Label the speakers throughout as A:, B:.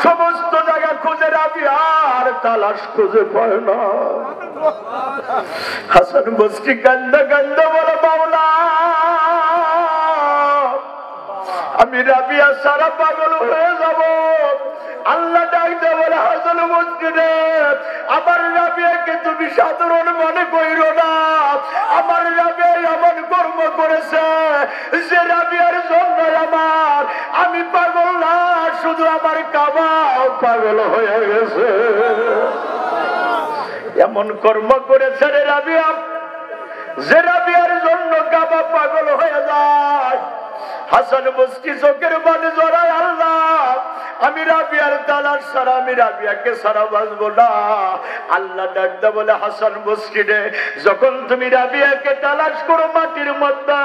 A: সমস্ত জায়গা খুঁজে রাবি আর তালাশ খুঁজে পায় না। হাসান বসরি কান্দা কান্দা বলে, বাবলা আমি রাবিয়া সারা পাগল হয়ে যাব। আল্লাহ ডাকতে বলে, হাসান বসরি রে, আমার রাবিয়াকে তুমি সাধারণ মনে কইরো না। আমার রাবিয়া এমন কর্ম করেছে যে রাবিয়ার জন্য আমি পাগল না, শুধু আমার কাবাও পাগল হয়ে গেছে। এমন কর্ম করেছে রে রাবিয়া যে রাবিয়ার জন্য কাবা পাগল হয়ে যায়। হাসান বসরি চোখের পানি জড়ায়, আল্লাহ আমি রাবিয়ার তালাশ ছাড়া, আমি রাবিয়াকে ছাড়া বাঁচবো না। আল্লাহ ডাকতে বলে, হাসান বসরি রে, যখন তুমি রাবিয়াকে তালাশ করো মাটির মধ্যে,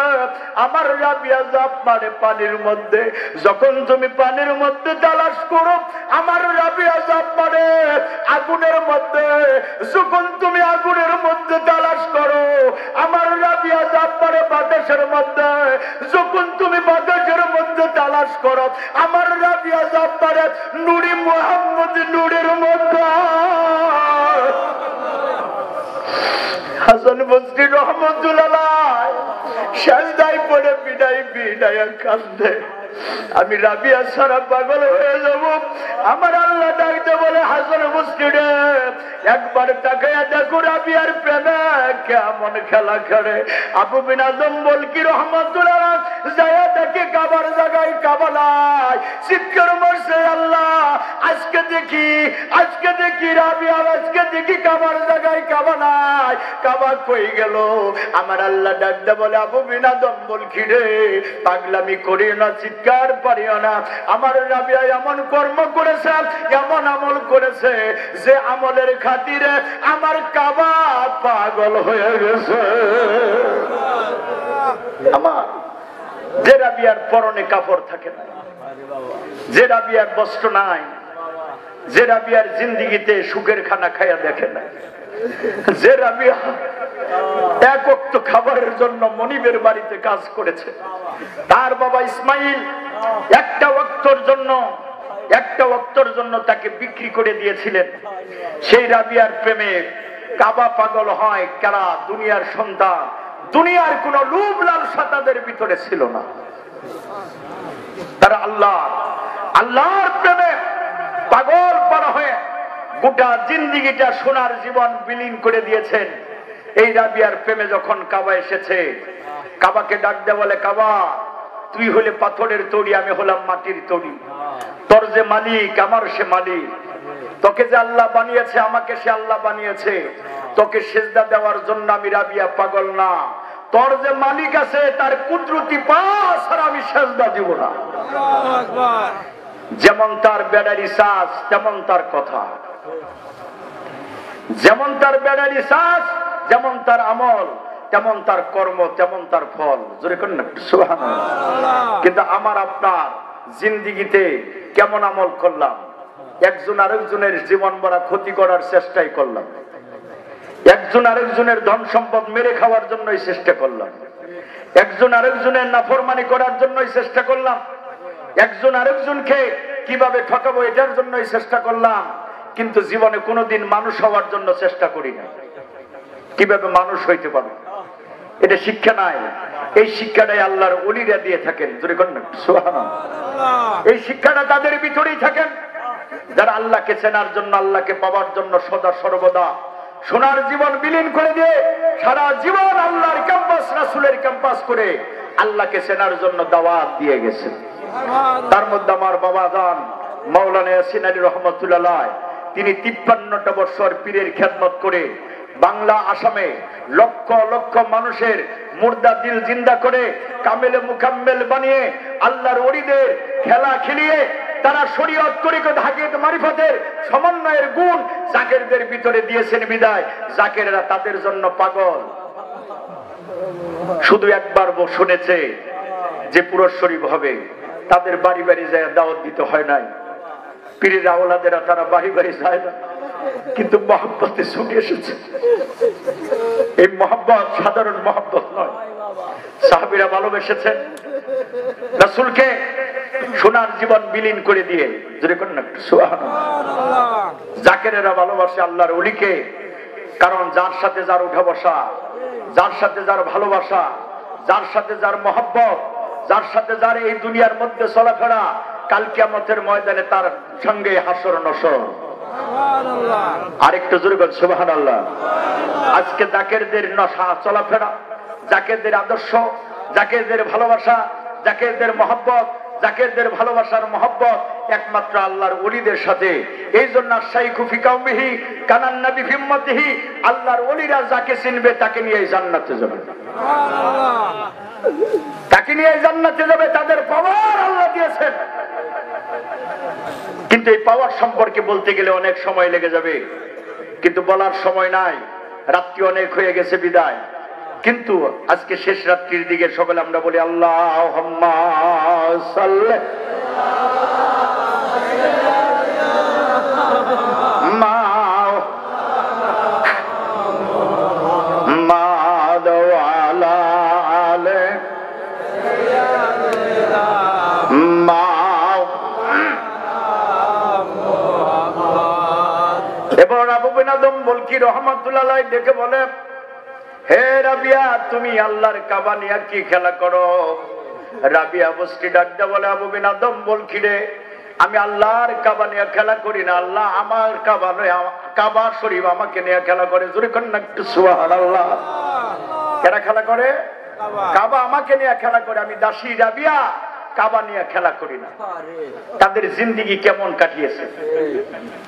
A: আমার রাবিয়া জাপ মারে পানির মধ্যে। যখন তুমি পানির মধ্যে তালাশ করো, আমার রাবিয়া জাপ মারে আগুনের মধ্যে। যখন তুমি আগুনের মধ্যে তালাশ করো, আমার রাবিয়া জাপ মারে বাতাসের মধ্যে। যখন তুমি বাতাসের মধ্যে তালাশ করো, আমার রাবিয়া জাপ মারে নূরে মুহাম্মদ নূরের মধ্যে। হাসান বসরি রহমতুল্লাহ সেজদায় পড়ে বিদায় বিদায় কান্দে, আমি রাবিয়া সারা পাগল হয়ে যাব। আমার আল্লাহ ডাকতে বলে, হাসান বসরি রে, একবার তাকায়া দেখো রাবিয়ার প্রেমে কেমন খেলা করে। আবু বিন আজম বলকি রহমতুল্লাহ যায় দেখে কাবার জায়গায় কাবা নাই, চিৎকার মারছে, আল্লাহ আজকে দেখি রাবিয়া, আজকে দেখি কাবার জায়গায় কাবা নাই, কাবা কই গেল। আমার আল্লাহ ডাকতে বলে, আবু বিন আজম বলকি রে, পাগলামি করি না, চিৎকার পারিও না। আমার রাবিয়া এমন কর্ম করেছে, এমন আমল করেছে যে আমলের খাতিরে আমার কাবা পাগল হয়ে গেছে। আমার যে রাবিয়ার পরনে কাপড় থাকে না, যে রাবিয়ার বস্ত্র নাই, যে রাবিয়ার জিন্দিগিতে সুখের খানা খাইয়া দেখে না, যে রাবিয়া এক ওয়াক্ত খাবারের জন্য মনিবের বাড়িতে কাজ করেছে, তার বাবা ইসমাইল একটা ওয়াক্তর জন্য তাকে বিক্রি করে দিয়েছিলেন। সেই রাবিয়ার প্রেমে কাবা পাগল হয় কারা? দুনিয়ার সন্তান। দুনিয়ার কোন লোভ লালসা তাদের ভিতরে ছিল না, তারা আল্লাহর প্রেমে পাগল পারা হয়ে গোটা জিন্দিগিটা সোনার জীবন বিলীন করে দিয়েছেন। এই রাবিয়ার প্রেমে যখন কাবা এসেছে, কাবাকে ডাক দেয়া বলে, কাবা তুই হলে পাথরের তৈরি, আমি হলাম মাটির তৈরি। তোর যে মালিক, আমার সে মালিক। তোকে যে আল্লাহ বানিয়েছে, আমাকে সে আল্লাহ বানিয়েছে। তোকে সেজদা দেওয়ার জন্য আমি রাবিয়া পাগল না। তোর যে মালিক আছে, তার কুদরতি পা ছাড়া আমি সেজদা দিব না। যেমন তার বেড়ারি শ্বাস তেমন তার কথা, যেমন তার বেড়ারি শ্বাস যেমন তার আমল, তেমন তার কর্ম, তেমন তার ফল। জোরে করেন না সুবহানাল্লাহ। কিন্তু আমার আপনার জিন্দিগিতে কেমন আমল করলাম? একজন আরেকজনের জীবন ভরা ক্ষতি করার চেষ্টাই করলাম, একজন আরেকজনের ধন সম্পদ মেরে খাওয়ার জন্যই চেষ্টা করলাম, একজন আরেকজনের নাফরমানি করার জন্যই চেষ্টা করলাম, একজন আরেকজনকে কিভাবে ঠকাবো এটার জন্যই চেষ্টা করলাম। কিন্তু জীবনে কোনোদিন মানুষ হওয়ার জন্য চেষ্টা করি না। কিভাবে মানুষ হইতে পারবে, এটা শিক্ষা নাই। এই শিক্ষাটাই আল্লাহর ওলিরা দিয়ে থাকেন। জোরে করেন না সুবহানাল্লাহ। এই শিক্ষাটা তাদের ভিতরেই থাকেন যারা আল্লাহকে চেনার জন্য, আল্লাহকে পাওয়ার জন্য সদা সর্বদা সোনার জীবন বিলীন করে দিয়ে সারা জীবন আল্লাহর ক্যাম্পাস, রাসূলের ক্যাম্পাস করে আল্লাহকে চেনার জন্য দাওয়াত দিয়ে গেছে। তার মধ্যে আমার বাবা জান মাওলানা ইয়াসিন আলী রহমাতুল্লাহ, তিনি 53টা বছর পীরের খেদমত করে বাংলা আসামে লক্ষ লক্ষ মানুষের মুর্দা দিল জিন্দা করে কামেলে মুকাম্মেল বানিয়ে আল্লাহর ওলিদের খেলা খেলিয়ে তারা শরীয়ত তরিকত হাকিকত মারিফতের সমন্বয়ের গুণ জাকেরদের ভিতরে দিয়েছেন বিদায় জাকেররা তাদের জন্য পাগল। শুধু একবার শুনেছে যে পুরুষ শরীফ হবে, তাদের বাড়ি বাড়ি যায় দাওয়াত দিতে হয় নাই। পীরের আওলাদেরা তারা বাড়ি বাড়ি যায় না, কিন্তু মহব্বতে ছুটে এসেছে। এই মহব্বত সাধারণ মহব্বত নয়। সাহাবীরা ভালোবেসেছেন রাসূলকে, সোনার জীবন বিলীন করে দিয়ে, যদি কোন সুবহানাল্লাহ, জাকেরেরা ভালোবাসে আল্লাহর ওলিকে, কারণ যার সাথে যার উঠা বসা, যার সাথে যার ভালোবাসা, যার সাথে যার মহব্বত, যার সাথে যার এই দুনিয়ার মধ্যে চলাফেরা, কাল কিয়ামতের ময়দানে তার সঙ্গে হাসর নসর। আরেকটু জোরে বল সুবহানাল্লাহ। আজকে জাকেরদের নশা চলাফেরা, জাকেরদের আদর্শ, জাকেরদের ভালোবাসা, জাকেরদের মহব্বত, জাকেরদের ভালোবাসার মহব্বত একমাত্র আল্লাহর ওলিদের সাথে। এই জন্য শাইখু ফি কওমিহি কানান নবী ফি উম্মতিহি, আল্লাহর ওলিরা যাকে চিনবে তাকে নিয়ে জান্নাতে যাবে, তাকে নিয়ে জান্নাতে যাবে। তাদের পাওয়ার আল্লাহ দিয়েছেন, কিন্তু এই পাওয়ার সম্পর্কে বলতে গেলে অনেক সময় লেগে যাবে, কিন্তু বলার সময় নাই, রাত্রি অনেক হয়ে গেছে বিদায়। কিন্তু আজকে শেষ রাত্রির দিকে সকলে আমরা বলি আল্লাহুম্মা সাল্লি এবার আবু বিন আদম বলকি রহমাতুল্লাহ আলাইহি ডেকে বলে, হে রাবিয়া, তুমি আল্লাহর কাবা নিয়ে কি খেলা করো? রাবিয়া বস্তি ডাকতে বলে, আবু বিন আদম বলকি রে, আমি আল্লাহর কাবা নিয়ে খেলা করি না, আল্লাহ আমার কাবা নয়, কাবা শরীফ আমাকে নিয়ে খেলা করে। জোরে কর না একটু সুবহানাল্লাহ। কেন খেলা করে? কাবা আমাকে নিয়ে খেলা করে, আমি দাসী রাবিয়া কাবা নিয়ে খেলা করি না। তাদের জিন্দেগি কেমন কাটিয়েছে,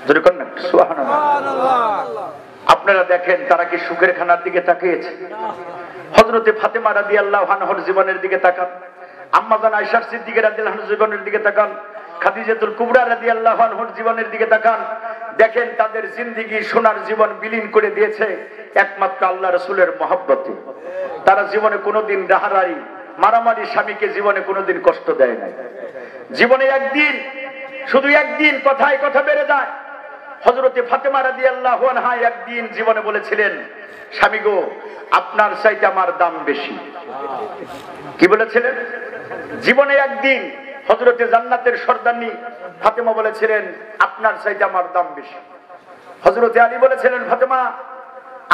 A: জোরে কর না একটু সুবহানাল্লাহ। আপনারা দেখেন তারা কি সুখের খানার দিকে তাকিয়েছে? হযরতে ফাতেমা রাদিয়াল্লাহু আনহার জীবনের দিকে তাকান, আম্মা জান আয়েশা সিদ্দিকা রাদিয়াল্লাহু আনহার জীবনের দিকে তাকান, খাদিজাতুল কুবরা রাদিয়াল্লাহু আনহার জীবনের দিকে তাকান। দেখেন তাদের জিন্দেগি সোনার জীবন বিলীন করে দিয়েছে একমাত্র আল্লাহ রাসূলের মহব্বতে। তারা জীবনে কোনোদিন রাহারারি মারামারি স্বামীকে জীবনে কোনোদিন কষ্ট দেয় নাই। জীবনে একদিন, শুধু একদিন কথায় কথা বেড়ে যায়। হযরতে ফাতেমা রাদিয়াল্লাহু আনহা একদিন জীবনে বলেছিলেন, স্বামী গো, আপনার চাইতে আমার দাম বেশি। কি বলেছিলেন? জীবনে একদিন হযরতে জান্নাতের সর্দারনী ফাতেমা বলেছিলেন, আপনার চাইতে আমার দাম বেশি। হযরতে আলী বলেছিলেন, ফাতেমা,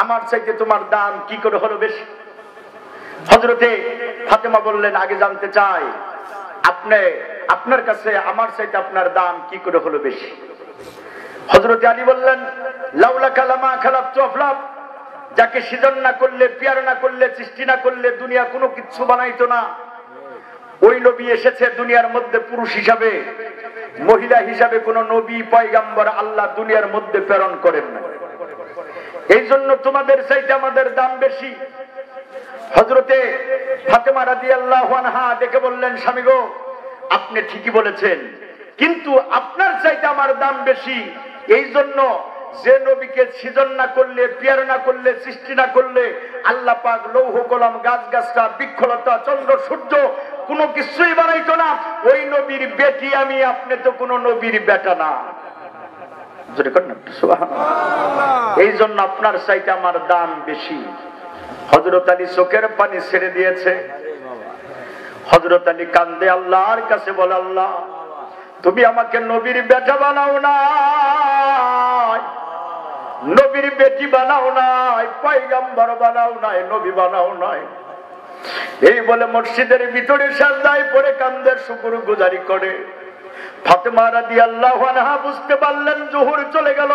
A: আমার চাইতে তোমার দাম কি করে হলো বেশি? হযরতে ফাতেমা বললেন, আগে জানতে চাই আপনার কাছে আমার চাইতে আপনার দাম কি করে হলো বেশি? হযরতে আলী বললেন, লাউলা কালামা খালাকতু আফলাক, যাকে সৃজন না করলে, পিয়ার না করলে, সৃষ্টি না করলে দুনিয়া কোনো কিছু বানাইতো না। ওই নবী এসেছে দুনিয়ার মধ্যে পুরুষ হিসাবে, মহিলা হিসাবে কোন নবী পয়গাম্বর আল্লাহ দুনিয়ার মধ্যে প্রেরণ করেন না। এই জন্য তোমাদের চাইতে আমাদের দাম বেশি। হযরতে ফাতেমা রাদিয়াল্লাহু আনহা দেখে বললেন, স্বামী গো, আপনি ঠিকই বলেছেন, কিন্তু আপনার চাইতে আমার দাম বেশি। এই জন্য যে নবীকে সৃজন না করলে, পিয়ার না করলে, সৃষ্টি না করলে আল্লাহ পাক লৌহ কলম, গাছ গাছরা, বৃক্ষলতা, চন্দ্র সূর্য কোনো কিছুই বানাইতো না। ওই নবীর বেটি আমি, আপনি তো কোনো নবীর বেটা না। এই জন্য আপনার চাইতে আমার দাম বেশি। হযরত আলী চোখের পানি ছেড়ে দিয়েছে। হযরত আলী কান্দে আল্লাহর কাছে বলে, আল্লাহ, তুমি আমাকে নবীর বেটা বানাও নাই, নবীর বেটি বানাও নাই, পয়গম্বর বানাও নাই, নবী বানাও নাই। এই বলে মসজিদের ভিতরে সাজদায় পড়ে কান্দে, শুকরগুজারি করে। ফাতেমা রাদিয়াল্লাহু আনহা বুঝতে পারলেন জোহর চলে গেল,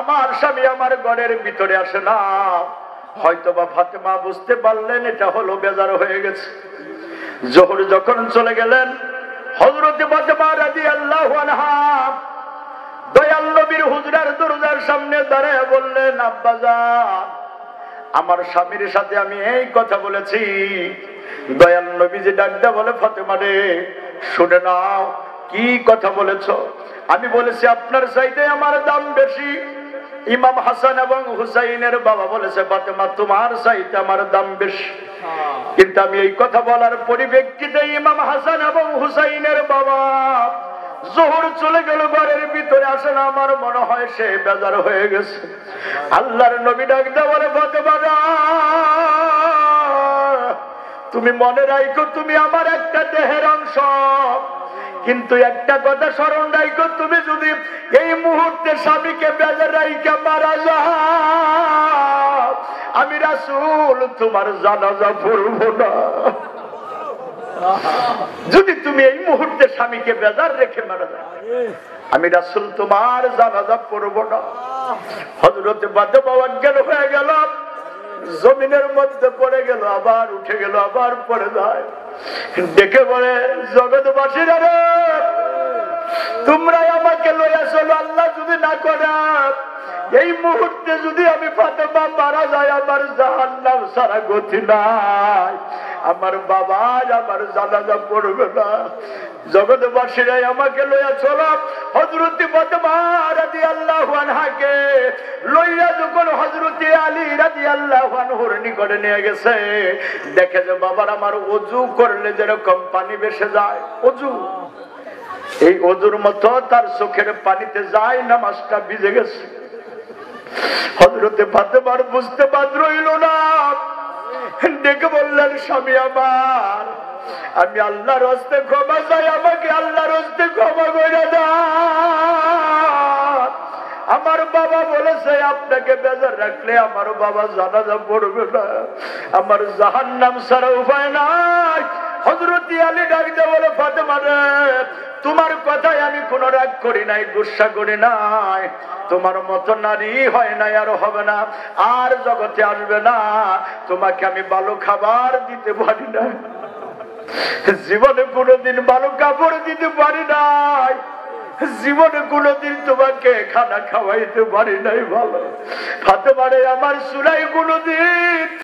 A: আমার স্বামী আমার ঘরের ভিতরে আসে না। হয়তোবা ফাতেমা বুঝতে পারলেন এটা হলো বেজার হয়ে গেছে। জোহর যখন চলে গেলেন, হযরতে ফাতেমা রাদিয়াল্লাহু আনহা দয়াল নবীর হুজরার দরজার সামনে দাঁড়ায় বললেন, আব্বাজান, আমার স্বামীর সাথে আমি এই কথা বলেছি। দয়াল নবীজি ডাকতে বলে, ফাতেমা রে, শুনে নাও, কি কথা বলেছো? আমি বলেছি আপনার চাইতে আমার দাম বেশি। ইমাম হাসান এবং হুসাইনের বাবা বলেছে, ফাতেমা, তোমার চাইতে আমার দাম বেশি। কিন্তু আমি এই কথা বলার পরিপ্রেক্ষিতে ইমাম হাসান এবং হুসাইনের বাবা জোহর চলে গেল, ঘরের ভিতরে আসে না। আমার মনে হয় সে বেজার হয়ে গেছে। আল্লাহর নবী ডাকতে বলে, ফাতেমা, তুমি মনে রাখো তুমি আমার একটা দেহের অংশ, কিন্তু একটা কথা স্মরণ রাখো, তুমি যদি এই মুহূর্তে স্বামীকে বেজার রাইখা মারা যাও, আমি রাসূল তোমার জানাজা পড়ব না। যদি তুমি এই মুহূর্তে স্বামীকে বেজার রেখে মারা যাও, আমি রাসূল তোমার জানাজা পড়ব না। হযরত ফাতেমা অজ্ঞান হয়ে গেল, জমিনের মধ্যে পড়ে গেল, আবার উঠে গেল, আবার পড়ে যায়। দেখে বলে, জগৎবাসীরা রে, তোমরাই আমাকে লইয়া চলো, আল্লাহ যদি না করে এই মুহূর্তে যদি আমি ফাতেমা মারা যায়, আমার জাহান্নাম ছাড়া গতি নাই, আমার বাবা আমার জানাজা পড়বে না। জগৎবাসীরাই আমাকে লইয়া চলো। হযরত ফাতেমা রাদিয়াল্লাহু আনহাকে লইয়া যখন হযরত আলী রাদিয়াল্লাহু আনহুর নিকটে নিয়ে গেছে, দেখে যে বাবার আমার ওযু করলে যেরকম পানি ভেসে যায়, ওযু এই ওযুর মতো তার চোখের পানিতে যায়, নামাজটা ভিজে গেছে। হযরত ফাতেমার বুঝতে বাধ্য হইল না, ডেকে বললেন, স্বামী আমার, আমি আল্লাহর হস্তে ক্ষমা চাই, আমাকে আল্লাহর হস্তে ক্ষমা করে দাও। আমার বাবা বলেছে আপনাকে বেজার রাখলে আমার বাবা জানাজা পড়বে না, আমার জাহান্নাম ছাড়া উপায় নাই। হযরত আলী ডাকতে বলে, ফাতেমা রে, তোমার কথায় আমি কোনো রাগ করি নাই, গুসা করি নাই, তোমার মতো নারী হয় নাই, আর হবে না, আর জগতে আসবে না। তোমাকে আমি ভালো খাবার দিতে পারি না, জীবনে কোনোদিন ভালো কাপড় দিতে পারি নাই, জীবনে কোনোদিন তোমাকে খানা খাওয়াইতে পারি নাই ভালো। ফাতেমা রে, আমার চুলাই কোনোদিন